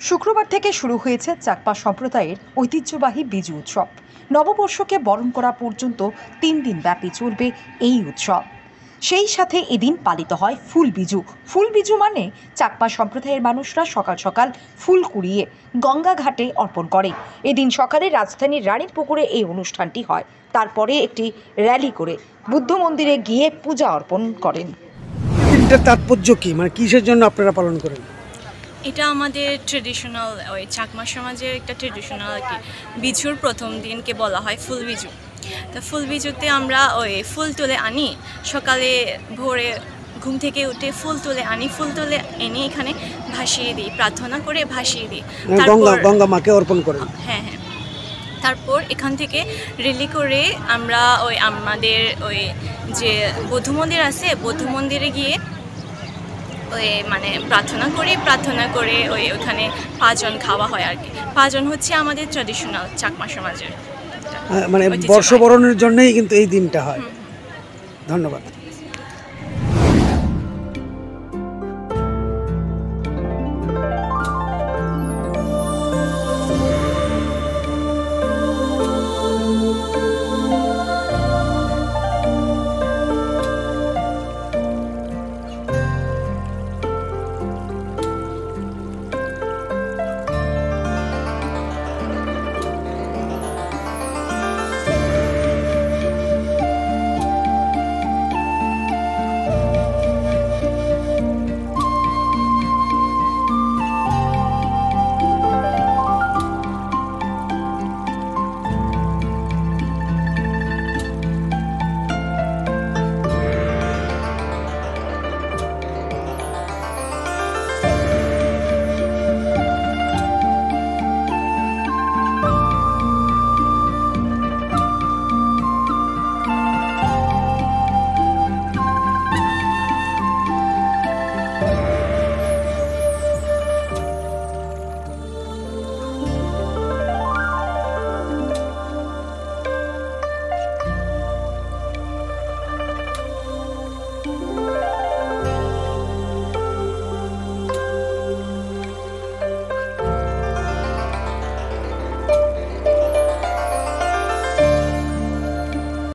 শুক্রবার থেকে শুরু হয়েছে চাকমা সম্প্রদায়ের ঐতিহ্যবাহী বিজু উৎসব। নববর্ষকে বরণ করা পর্যন্ত 3 দিন ব্যাপী চলবে এই উৎসব। সেই সাথে এদিন পালিত হয় ফুল বিজু। ফুল বিজু মানে চাকমা সম্প্রদায়ের মানুষরা সকাল সকাল ফুল কুড়িয়ে গঙ্গা ঘাটে অর্পণ করে। এদিন সকালে রাজধানীর রানীর পুকুরে এই অনুষ্ঠানটি হয়। তারপরে একটি র্যালি করে বুদ্ধ মন্দিরে গিয়ে পূজা অর্পণ করেন। দিনটার তাৎপর্য কি, মানে কিসের জন্য আপনারা পালন করেন? এটা আমাদের ট্রেডিশনাল, ওই চাকমা সমাজের একটা ট্রেডিশনাল আর কি। বিজুর প্রথম দিনকে বলা হয় ফুল বিজু। তো ফুল বিজুতে আমরা ওই ফুল তুলে আনি, সকালে ভোরে ঘুম থেকে উঠে ফুল তুলে আনি, ফুল তুলে এনে এখানে ভাসিয়ে দিই, প্রার্থনা করে ভাসিয়ে দিই। গঙ্গা মাকে অর্পণ করেন। হ্যাঁ হ্যাঁ। তারপর এখান থেকে রেলি করে আমরা ওই আমাদের ওই যে বৌদ্ধ মন্দির আছে, বৌদ্ধ মন্দিরে গিয়ে ওই মানে প্রার্থনা করে ওইখানে পাঁচজন খাওয়া হয় আর কি। পাঁচজন হচ্ছে আমাদের ট্র্যাডিশনাল চাকমা সমাজের, মানে বর্ষবরণের জন্যই কিন্তু এই দিনটা হয়। ধন্যবাদ।